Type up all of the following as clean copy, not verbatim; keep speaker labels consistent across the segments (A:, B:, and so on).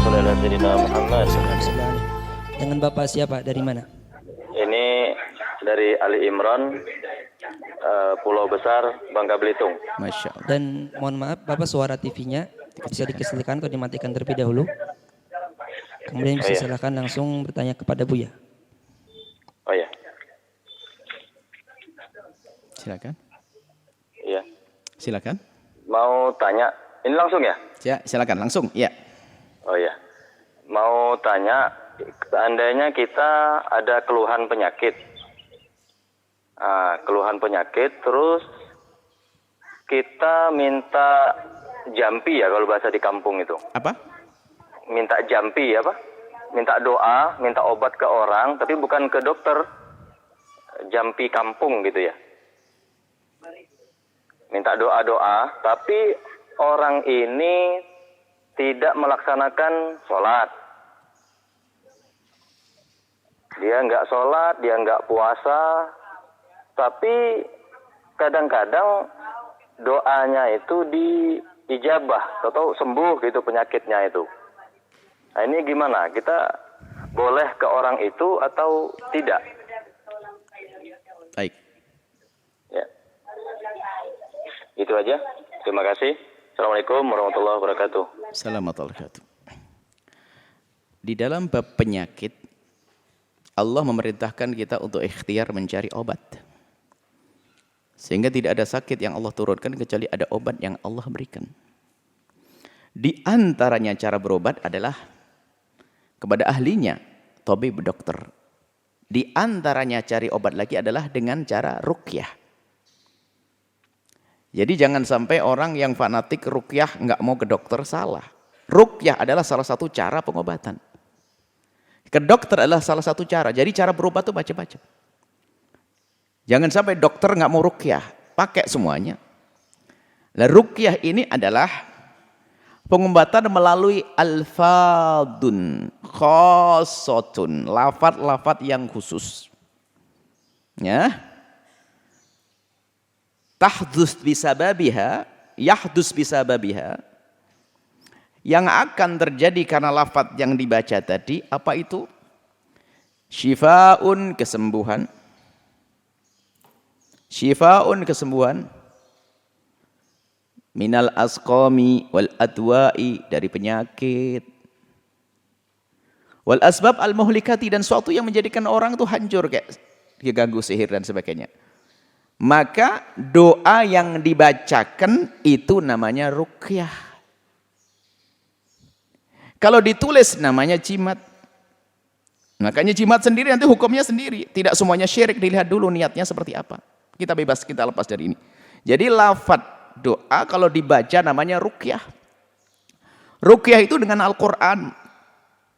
A: sholli ala sayyidina Muhammad.
B: Dengan Bapak siapa? Dari mana?
A: Ini dari Ali Imran, Pulau Besar, Bangka Belitung.
C: Masya Allah.
B: Dan mohon maaf Bapak, suara TV-nya bisa dikecilkan atau dimatikan terlebih dahulu. Kemudian bisa silakan langsung bertanya kepada Buya.
A: Oh ya.
C: Silakan.
A: Iya.
C: Silakan.
A: Mau tanya, ini langsung ya?
C: Ya, silakan langsung. Ya.
A: Oh ya. Mau tanya, seandainya kita ada keluhan penyakit. Keluhan penyakit, terus kita minta jampi ya kalau bahasa di kampung itu.
C: Apa?
A: Minta jampi apa? Minta doa, minta obat ke orang, tapi bukan ke dokter. Jampi kampung gitu ya. Minta doa-doa, tapi orang ini tidak melaksanakan sholat. Dia nggak sholat, dia nggak puasa, tapi kadang-kadang doanya itu diijabah atau sembuh gitu penyakitnya itu. Nah ini gimana? Kita boleh ke orang itu atau tidak?
C: Baik.
A: Ya. Itu aja. Terima kasih. Assalamualaikum warahmatullahi wabarakatuh.
C: Assalamualaikum warahmatullahi wabarakatuh. Di dalam bab penyakit, Allah memerintahkan kita untuk ikhtiar mencari obat. Sehingga tidak ada sakit yang Allah turunkan kecuali ada obat yang Allah berikan. Di antaranya cara berobat adalah kepada ahlinya, tabib dokter. Di antaranya cari obat lagi adalah dengan cara ruqyah. Jadi jangan sampai orang yang fanatik ruqyah nggak mau ke dokter, salah. Ruqyah adalah salah satu cara pengobatan. Ke dokter adalah salah satu cara. Jadi cara berobat itu baca-baca. Jangan sampai dokter nggak mau ruqyah, pakai semuanya. Lah ruqyah ini adalah pengobatan melalui alfadun khossotun, lafaz-lafaz yang khusus. Ya. Tahdus bisababiha, yahdus bisababiha. Yang akan terjadi karena lafaz yang dibaca tadi, apa itu? Syifaun, kesembuhan. Syifaun, kesembuhan. Minal asqami wal adwa'i, dari penyakit. Wal asbab al muhlikati, dan suatu yang menjadikan orang itu hancur, kayak diganggu sihir dan sebagainya. Maka doa yang dibacakan itu namanya ruqyah. Kalau ditulis namanya jimat. Makanya jimat sendiri nanti hukumnya sendiri. Tidak semuanya syirik, dilihat dulu niatnya seperti apa. Kita bebas, kita lepas dari ini. Jadi lafaz doa kalau dibaca namanya ruqyah. Ruqyah itu dengan Al-Quran,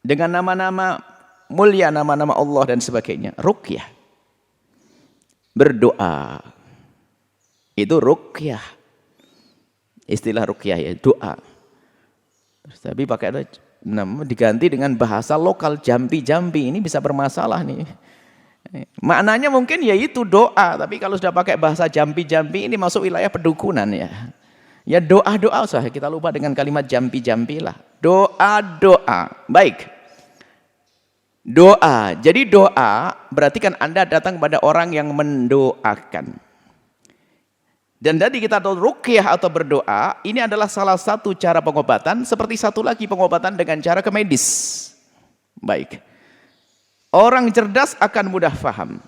C: dengan nama-nama mulia, nama-nama Allah dan sebagainya. Ruqyah. Berdoa. Itu ruqyah. Istilah ruqyah ya, doa. Tapi pakai diganti dengan bahasa lokal, jampi-jampi. Ini bisa bermasalah nih. Maknanya mungkin ya itu doa, tapi kalau sudah pakai bahasa jampi-jampi ini masuk wilayah pedukunan ya. Ya doa-doa usah, kita lupa dengan kalimat jampi-jampi lah. Doa-doa. Baik. Doa. Jadi doa berarti kan Anda datang kepada orang yang mendoakan. Dan tadi kita tahu ruqyah atau berdoa, ini adalah salah satu cara pengobatan, seperti satu lagi pengobatan dengan cara ke medis. Baik. Orang cerdas akan mudah faham.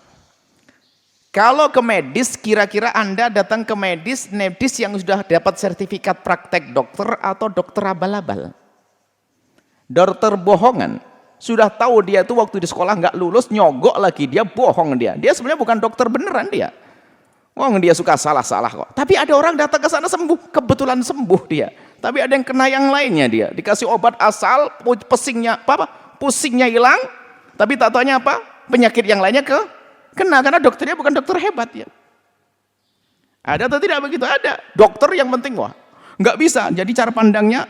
C: Kalau ke medis, kira-kira Anda datang ke medis yang sudah dapat sertifikat praktek dokter atau dokter abal-abal. Dokter bohongan. Sudah tahu dia tuh waktu di sekolah nggak lulus, nyogok lagi, dia bohong dia. Dia sebenarnya bukan dokter beneran dia. Wong dia suka salah-salah kok. Tapi ada orang datang ke sana sembuh, kebetulan sembuh dia. Tapi ada yang kena yang lainnya dia. Dikasih obat asal, pusingnya hilang, tapi tak taunya apa? Penyakit yang lainnya kena karena dokternya bukan dokter hebat ya. Ada atau tidak begitu? Ada. Dokter yang penting wah, nggak bisa. Jadi cara pandangnya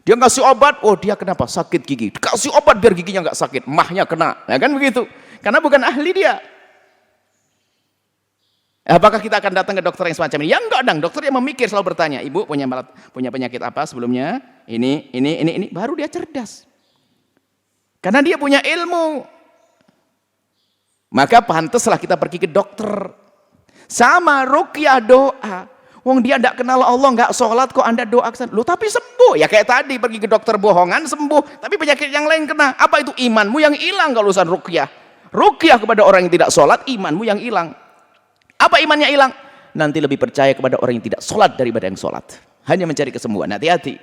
C: dia ngasih obat, oh dia kenapa? Sakit gigi. Kasih obat biar giginya nggak sakit, mahnya kena. Ya kan begitu. Karena bukan ahli dia. Apakah kita akan datang ke dokter yang semacam ini? Ya enggak dong, dokter yang memikir selalu bertanya, ibu punya penyakit apa sebelumnya? Ini, baru dia cerdas. Karena dia punya ilmu. Maka pantaslah kita pergi ke dokter. Sama ruqyah doa. Wong dia tidak kenal Allah, nggak sholat kok Anda doa ke sana. Loh tapi sembuh. Ya kayak tadi pergi ke dokter bohongan sembuh. Tapi penyakit yang lain kena. Apa itu? Imanmu yang hilang kalau urusan ruqyah. Ruqyah kepada orang yang tidak sholat, imanmu yang hilang. Apa imannya hilang? Nanti lebih percaya kepada orang yang tidak sholat daripada yang sholat. Hanya mencari kesembuhan. Hati-hati.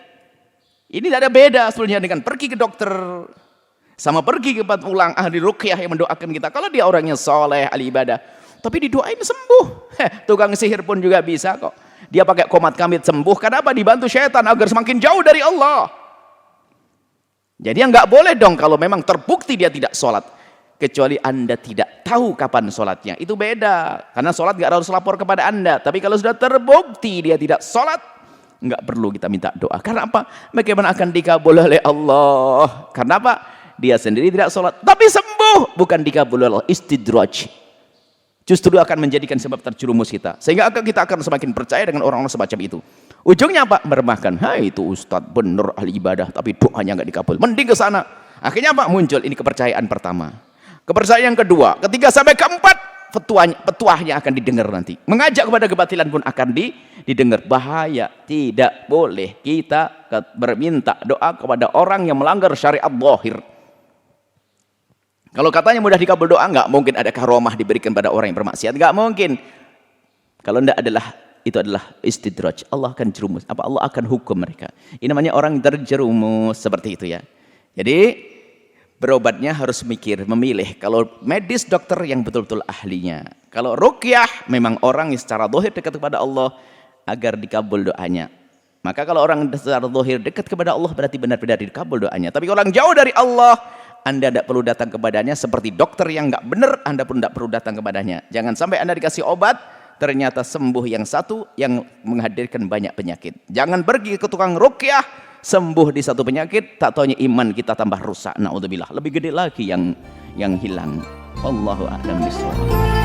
C: Ini tidak ada beda sebetulnya dengan pergi ke dokter. Sama pergi ke tempat ulang ahli ruqyah yang mendoakan kita. Kalau dia orangnya soleh, ahli ibadah. Tapi didoain sembuh. Tukang sihir pun juga bisa kok. Dia pakai komat kamit sembuh. Kenapa? Dibantu syaitan agar semakin jauh dari Allah. Jadi nggak boleh dong kalau memang terbukti dia tidak sholat. Kecuali Anda tidak tahu kapan sholatnya. Itu beda. Karena sholat nggak harus lapor kepada Anda. Tapi kalau sudah terbukti dia tidak sholat, nggak perlu kita minta doa. Karena apa? Bagaimana akan dikabul oleh Allah? Karena apa? Dia sendiri tidak sholat, tapi sembuh. Bukan dikabul oleh Allah, istidraj. Justru akan menjadikan sebab terjerumus kita. Sehingga kita akan semakin percaya dengan orang-orang semacam itu. Ujungnya apa? Meremahkan. Hai itu ustadz bener ahli ibadah, tapi doanya nggak dikabul. Mending ke sana. Akhirnya apa? Muncul ini kepercayaan pertama. Kepercayaan kedua, ketiga sampai keempat, petuahnya akan didengar nanti. Mengajak kepada kebatilan pun akan didengar. Bahaya. Tidak boleh kita berminta doa kepada orang yang melanggar syariat zahir. Kalau katanya mudah dikabul doa, nggak mungkin ada karomah diberikan pada orang yang bermaksiat, nggak mungkin. Kalau tidak itu adalah istidraj. Allah akan jerumus. Allah akan hukum mereka. Ini namanya orang terjerumus seperti itu ya. Jadi berobatnya harus memilih. Kalau medis dokter yang betul-betul ahlinya. Kalau ruqyah memang orang yang secara zahir dekat kepada Allah agar dikabul doanya. Maka kalau orang secara zahir dekat kepada Allah berarti benar-benar dikabul doanya. Tapi kalau orang jauh dari Allah, Anda tidak perlu datang kepadanya. Seperti dokter yang nggak benar, Anda pun tidak perlu datang kepadanya. Jangan sampai Anda dikasih obat, ternyata sembuh yang satu yang menghadirkan banyak penyakit. Jangan pergi ke tukang ruqyah, sembuh di satu penyakit, tak taunya iman kita tambah rusak. Naudzubillah, lebih gede lagi yang hilang. Wallahu a'lam bishawab.